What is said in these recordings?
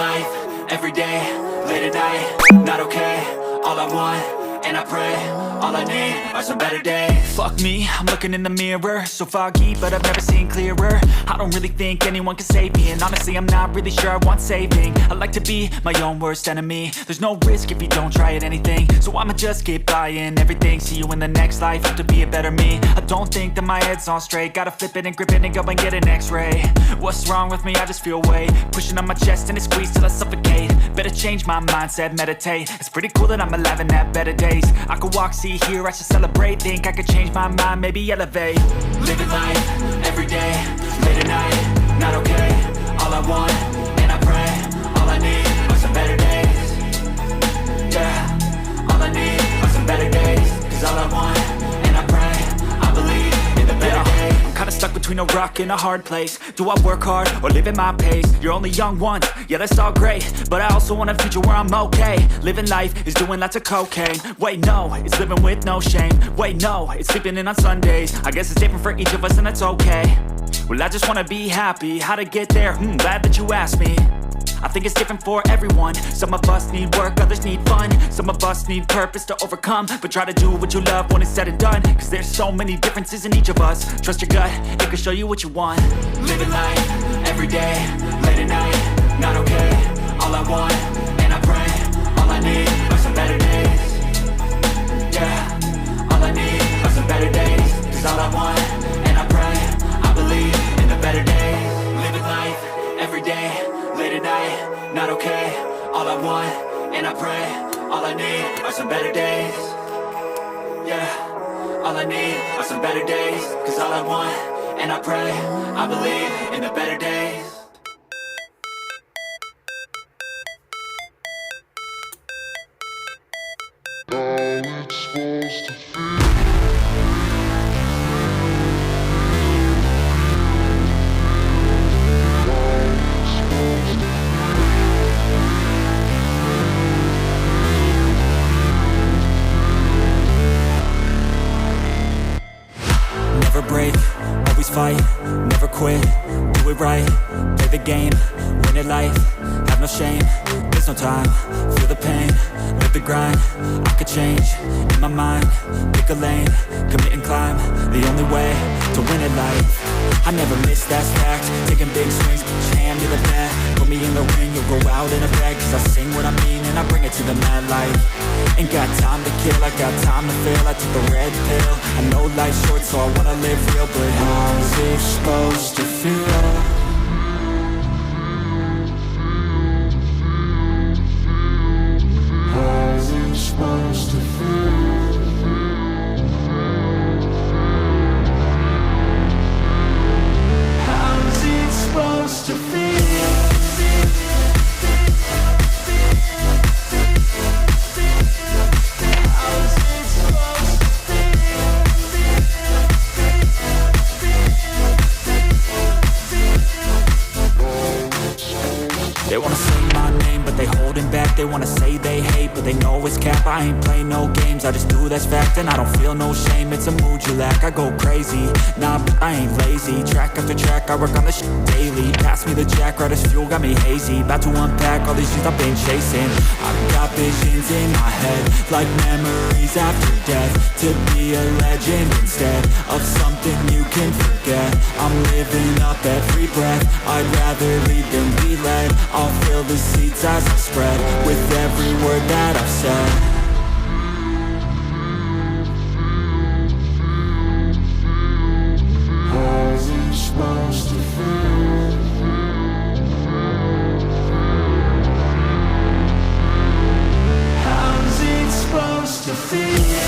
life, everyday, late at night, not okay. All I want, and I pray, all I need are some better days. Fuck me, I'm looking in the mirror, so foggy, but I've never seen clearer. I don't really think anyone can save me, and honestly I'm not really sure I want saving. I like to be my own worst enemy. There's no risk if you don't try at anything, so I'ma just keep buying everything. See you in the next life, have to be a better me. I don't think that my head's on straight, gotta flip it and grip it and go and get an x-ray. What's wrong with me? I just feel weight pushing on my chest and it squeezes till I suffocate. Better change my mindset, meditate. It's pretty cool that I'm alive and have better days. I could walk, see, hear, I should celebrate. Think I could change my mind, maybe elevate. Living life, everyday, late at night, not okay. All I want, and I pray, all I need are some better days. Yeah, all I need are some better days. Cause all I want, and I pray, I believe in the better days. I'm kinda stuck between a rock and a hard place. Do I work hard or live at my pace? You're only young once, yeah that's all great, but I also want a future where I'm okay. Living life is doing lots of cocaine. Wait no, it's living with no shame. Wait no, it's sleeping in on Sundays. I guess it's different for each of us and that's okay. Well I just wanna be happy, how to get there? Glad that you asked me. I think it's different for everyone. Some of us need work, others need fun. Some of us need purpose to overcome. But try to do what you love when it's said and done. Cause there's so many differences in each of us. Trust your gut, it can show you what you want. Living life, everyday, late at night, not okay. All I want, and I pray, all I need are some better days. Yeah, all I need are some better days. Cause all I want, and I pray, I believe in the better days. Living life, everyday, late at night, not okay. All I want, and I pray, all I need are some better days. Yeah, all I need are some better days. Cause all I want, and I pray, I believe in the better days. How it's supposed to feel. Never break, always fight, never quit, do it right, play the game, win it life, have no shame, there's no time, feel the pain, live the grind, I could change, in my mind, pick a lane, commit and climb, the only way to win it life. I never miss, that's fact, taking big swings, put your hand to the bat, put me in the ring, you'll go out in a bag, cause I sing what I mean and I bring it to the mad light. Ain't got time to kill, I got time to feel, I took the red pill, I know life's short so I wanna live real, but how's it supposed to feel? How's it supposed to feel? How's it supposed to feel? They wanna say my name, but they holding back. They wanna say they hate, but they know it's cap. I ain't play no games, I just do that's fact. And I don't feel no shame, it's a mood you lack. I go crazy, nah, but I ain't lazy. Track after track, I work on this shit daily. Pass me the jack, right as fuel, got me hazy. About to unpack all these things I've been chasing. I've got visions in my head, like memories after death. To be a legend instead of something you can forget. I'm living up every breath, I'd rather lead than be led. I'll fill the seats as I spread with every word that I've said. How's it supposed to feel? How's it supposed to feel?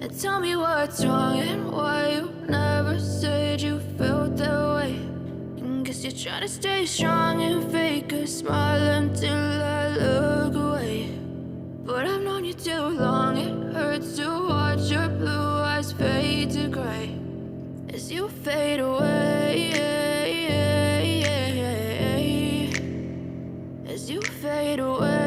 And tell me what's wrong and why you never said you felt that way. And guess you're trying to stay strong and fake a smile until I look away. But I've known you too long, it hurts to watch your blue eyes fade to gray as you fade away. As you fade away.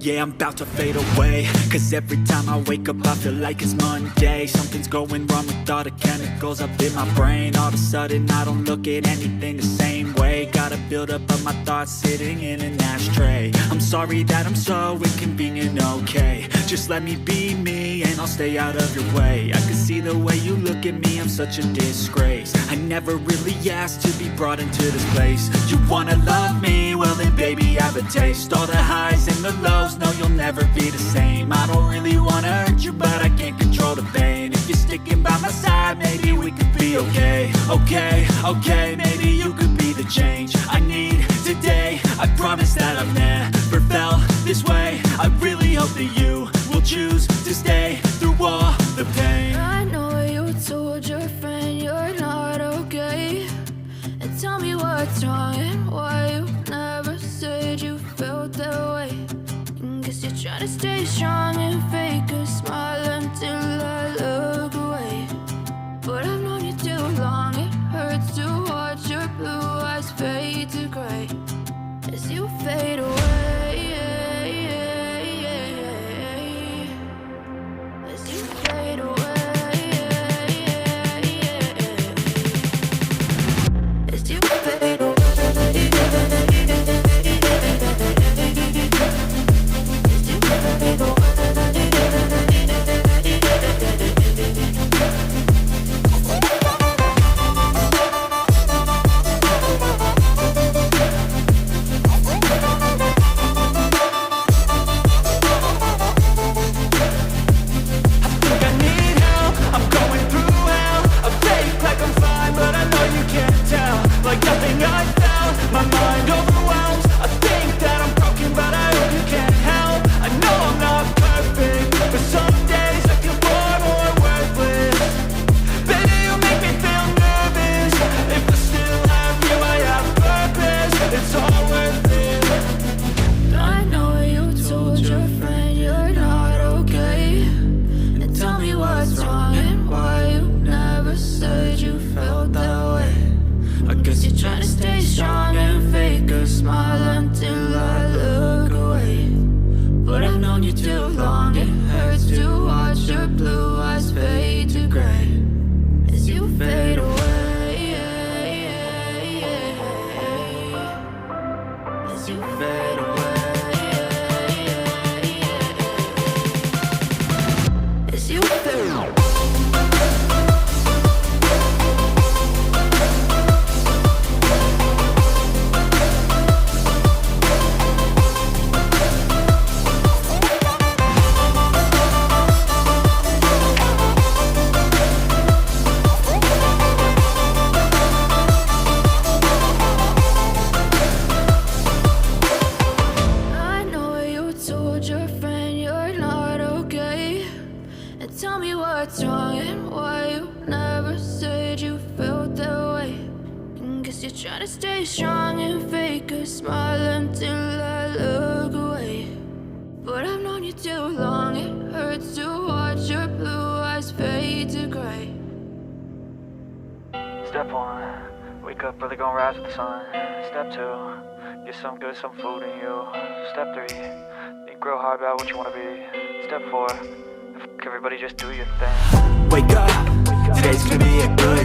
Yeah, I'm about to fade away, cause every time I wake up I feel like it's Monday. Something's going wrong with all the chemicals up in my brain. All of a sudden I don't look at anything the same way. Got a build-up of my thoughts sitting in an ashtray. I'm sorry that I'm so inconvenient, okay. Just let me be me and I'll stay out of your way. I can see the way you look at me, I'm such a disgrace. I never really asked to be brought into this place. You wanna love me? Well then baby I have a taste. All the highs and the lows, no you'll never be the same. I don't really wanna hurt you but I can't control the pain. If you're sticking by my side maybe we could be okay. Okay, maybe you could be the change I need today. I promise that I've never felt this way. I really hope that you will choose to stay through all the pain. I know you told your friend you're not okay. And tell me what's wrong and why you never said you felt that way. And guess you're trying to stay strong and fake a smile until I look away. But I've known you too long, it hurts to watch your blue eyes fade to gray as you fade away. As you fade away. As you fade away. As you fade away. Step 1, wake up early, gonna rise with the sun. Step 2, get some good, some food in you. Step 3, think real hard about what you wanna be. Step 4, everybody just do your thing. Wake up, today's gonna be a good